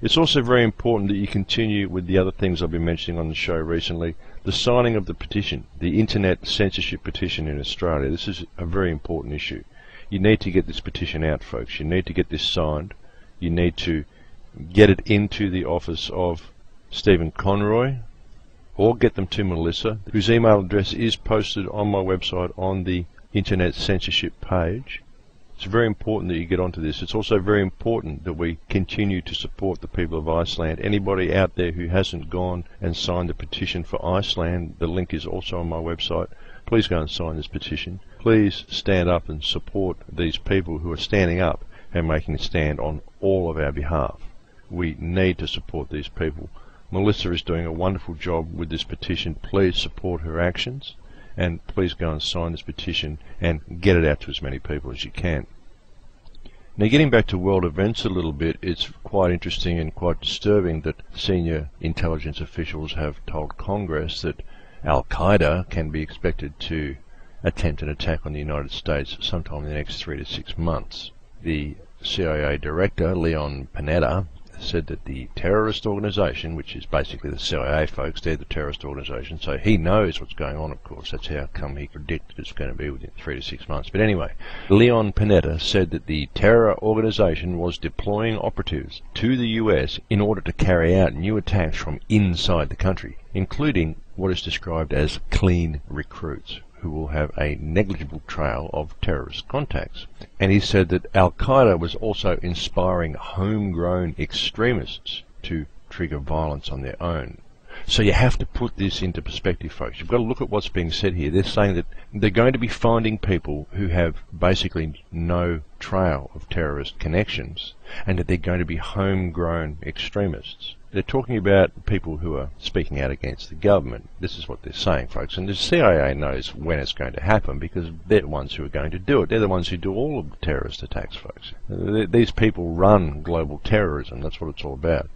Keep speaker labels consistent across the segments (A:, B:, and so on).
A: It's also very important that you continue with the other things I've been mentioning on the show recently. The signing of the petition, the internet censorship petition in Australia. This is a very important issue. You need to get this petition out, folks. You need to get this signed. You need to get it into the office of Stephen Conroy, or get them to Melissa, whose email address is posted on my website on the internet censorship page. It's very important that you get onto this. It's also very important that we continue to support the people of Iceland. Anybody out there who hasn't gone and signed the petition for Iceland, the link is also on my website. Please go and sign this petition. Please stand up and support these people who are standing up and making a stand on all of our behalf. We need to support these people. Melissa is doing a wonderful job with this petition. Please support her actions, and please go and sign this petition and get it out to as many people as you can. Now, getting back to world events a little bit, it's quite interesting and quite disturbing that senior intelligence officials have told Congress that Al-Qaeda can be expected to attempt an attack on the United States sometime in the next 3 to 6 months. The CIA director, Leon Panetta, said that the terrorist organization, which is basically the CIA folks, they're the terrorist organization, so he knows what's going on, of course. That's how come he predicted it's going to be within 3 to 6 months. But anyway, Leon Panetta said that the terror organization was deploying operatives to the US in order to carry out new attacks from inside the country, including what is described as clean recruits, who will have a negligible trail of terrorist contacts. And he said that Al-Qaeda was also inspiring homegrown extremists to trigger violence on their own. So you have to put this into perspective, folks. You've got to look at what's being said here. They're saying that they're going to be finding people who have basically no trail of terrorist connections, and that they're going to be homegrown extremists. They're talking about people who are speaking out against the government. This is what they're saying, folks. And the CIA knows when it's going to happen, because they're the ones who are going to do it. They're the ones who do all of the terrorist attacks, folks. These people run global terrorism. That's what it's all about.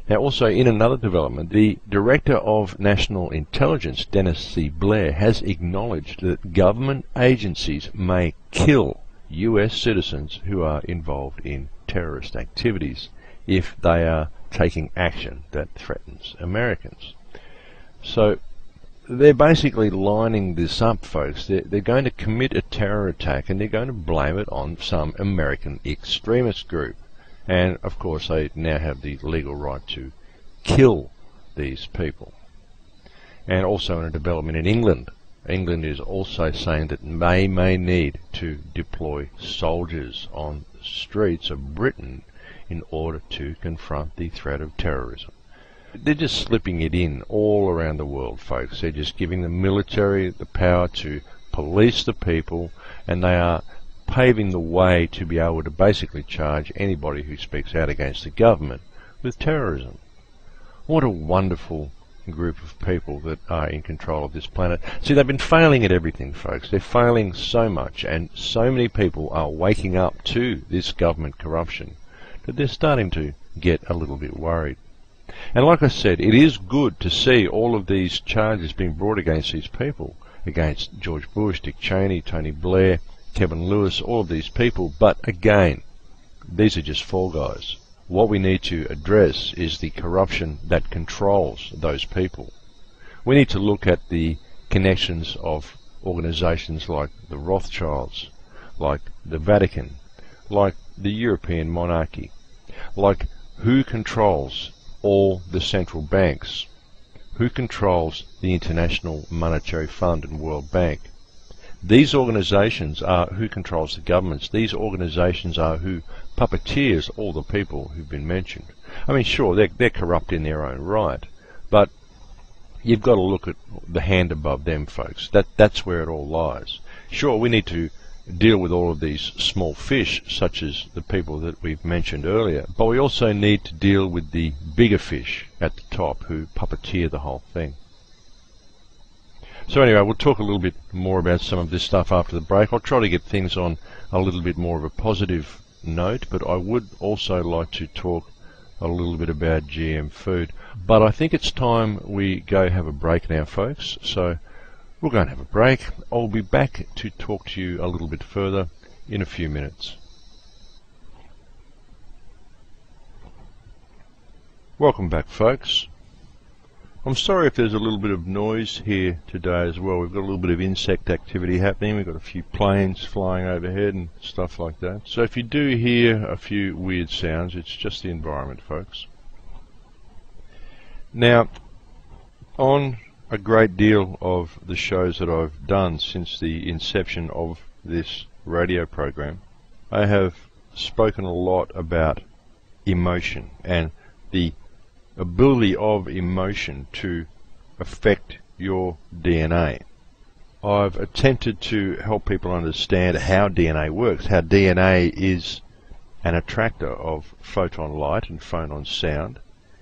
A: Now, also, in another development, the Director of National Intelligence, Dennis C. Blair, has acknowledged that government agencies may kill US citizens who are involved in terrorist activities if they are taking action that threatens Americans. So they're basically lining this up, folks. They're going to commit a terror attack, and they're going to blame it on some American extremist group. And of course they now have the legal right to kill these people. And also in a development in England, England is also saying that they may need to deploy soldiers on the streets of Britain in order to confront the threat of terrorism. They're just slipping it in all around the world, folks. They're just giving the military the power to police the people, and they are paving the way to be able to basically charge anybody who speaks out against the government with terrorism. What a wonderful group of people that are in control of this planet. See, they've been failing at everything, folks. They're failing so much, and so many people are waking up to this government corruption that they're starting to get a little bit worried. And like I said, it is good to see all of these charges being brought against these people, against George Bush, Dick Cheney, Tony Blair, Kevin Lewis, all of these people. But again, these are just fall guys. What we need to address is the corruption that controls those people. We need to look at the connections of organizations like the Rothschilds, like the Vatican, like the European monarchy, like who controls all the central banks, who controls the International Monetary Fund and World Bank. These organizations are who controls the governments. These organizations are who puppeteers all the people who've been mentioned. I mean, sure, they're corrupt in their own right, but you've got to look at the hand above them, folks. That's where it all lies. Sure, we need to deal with all of these small fish, such as the people that we've mentioned earlier, but we also need to deal with the bigger fish at the top who puppeteer the whole thing. So anyway, we'll talk a little bit more about some of this stuff after the break. I'll try to get things on a little bit more of a positive note, but I would also like to talk a little bit about GM food. But I think it's time we go have a break now, folks. So we'll go and have a break. I'll be back to talk to you a little bit further in a few minutes. Welcome back, folks. I'm sorry if there's a little bit of noise here today as well. We've got a little bit of insect activity happening. We've got a few planes flying overhead and stuff like that. So if you do hear a few weird sounds, it's just the environment, folks. Now, on a great deal of the shows that I've done since the inception of this radio program, I have spoken a lot about emotion and the ability of emotion to affect your DNA. I've attempted to help people understand how DNA works, how DNA is an attractor of photon light and photon sound,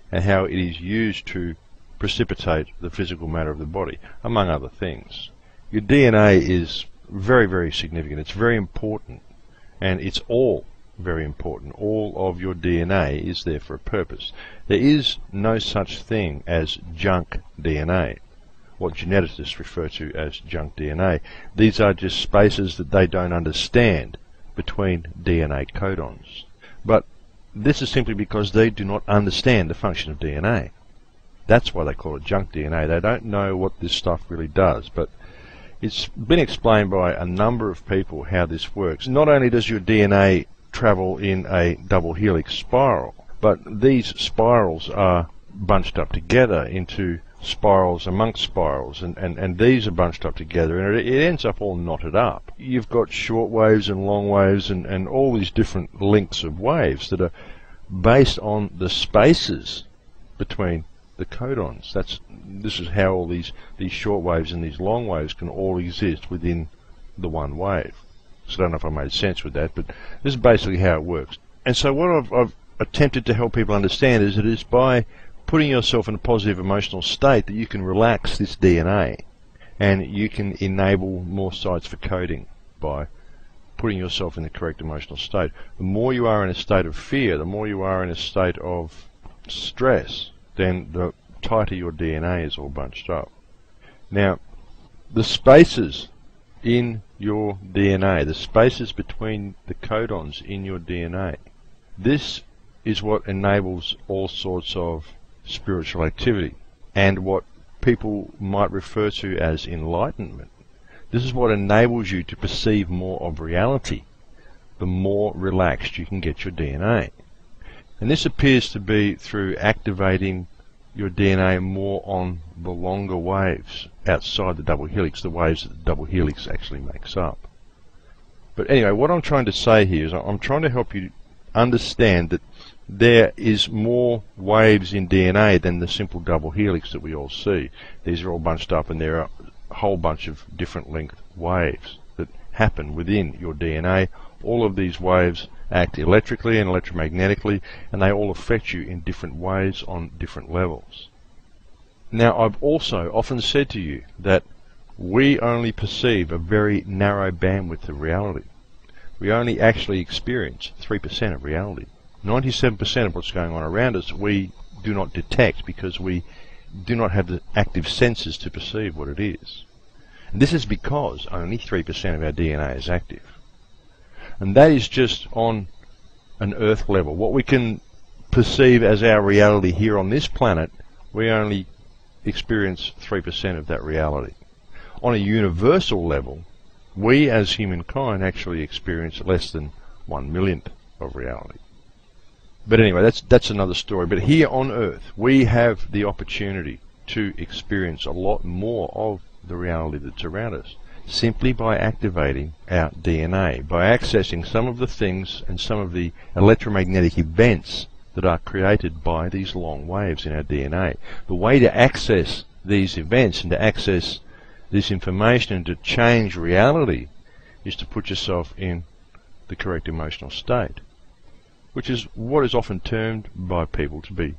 A: and how it is used to precipitate the physical matter of the body, among other things. Your DNA is very, very significant. It's very important, and it's all very important. All of your DNA is there for a purpose. There is no such thing as junk DNA, what geneticists refer to as junk DNA. These are just spaces that they don't understand between DNA codons. But this is simply because they do not understand the function of DNA. That's why they call it junk DNA. They don't know what this stuff really does, but it's been explained by a number of people how this works. Not only does your DNA travel in a double helix spiral, but these spirals are bunched up together into spirals amongst spirals, and these are bunched up together, and it ends up all knotted up. You've got short waves and long waves and all these different lengths of waves that are based on the spaces between the codons. This is how all these short waves and these long waves can all exist within the one wave. So I don't know if I made sense with that, but this is basically how it works. And so what I've attempted to help people understand is that it's by putting yourself in a positive emotional state that you can relax this DNA, and you can enable more sites for coding by putting yourself in the correct emotional state. The more you are in a state of fear, the more you are in a state of stress, then the tighter your DNA is all bunched up. Now, the spaces in your DNA, the spaces between the codons in your DNA, this is what enables all sorts of spiritual activity and what people might refer to as enlightenment. This is what enables you to perceive more of reality, the more relaxed you can get your DNA. And this appears to be through activating your DNA more on the longer waves outside the double helix, the waves that the double helix actually makes up. But anyway, what I'm trying to say here is I'm trying to help you understand that there is more waves in DNA than the simple double helix that we all see. These are all bunched up, and there are a whole bunch of different length waves that happen within your DNA. All of these waves act electrically and electromagnetically, and they all affect you in different ways on different levels. Now, I've also often said to you that we only perceive a very narrow bandwidth of reality. We only actually experience 3% of reality. 97% of what's going on around us we do not detect because we do not have the active senses to perceive what it is. And this is because only 3% of our DNA is active. And that is just on an Earth level. What we can perceive as our reality here on this planet, we only experience 3% of that reality. On a universal level, we as humankind actually experience less than 1/1,000,000th of reality. But anyway, that's another story. But here on Earth, we have the opportunity to experience a lot more of the reality that's around us, simply by activating our DNA, by accessing some of the things and some of the electromagnetic events that are created by these long waves in our DNA. The way to access these events and to access this information and to change reality is to put yourself in the correct emotional state, which is what is often termed by people to be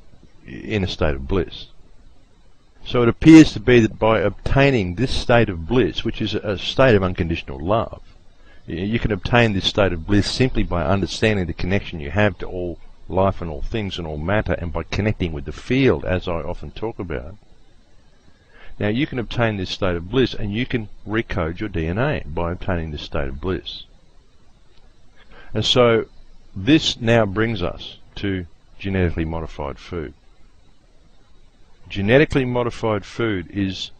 A: in a state of bliss. So it appears to be that by obtaining this state of bliss, which is a state of unconditional love, you can obtain this state of bliss simply by understanding the connection you have to all life and all things and all matter, and by connecting with the field, as I often talk about. Now you can obtain this state of bliss, and you can recode your DNA by obtaining this state of bliss. And so this now brings us to genetically modified food. genetically modified food is,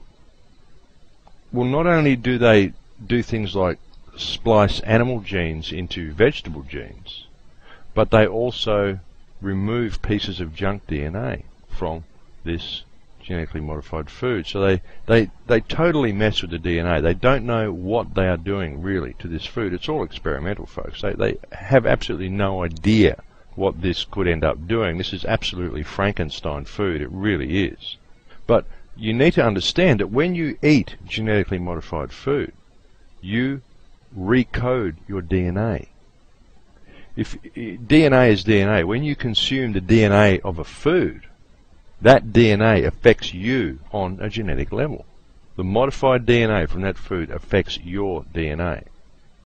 A: well, not only do they do things like splice animal genes into vegetable genes, but they also remove pieces of junk DNA from this genetically modified food. So they totally mess with the DNA. They don't know what they are doing really to this food. It's all experimental, folks. They have absolutely no idea what this could end up doing. This is absolutely Frankenstein food. It really is. But you need to understand that when you eat genetically modified food, you recode your DNA. If DNA is DNA, when you consume the DNA of a food, that DNA affects you on a genetic level. The modified DNA from that food affects your DNA.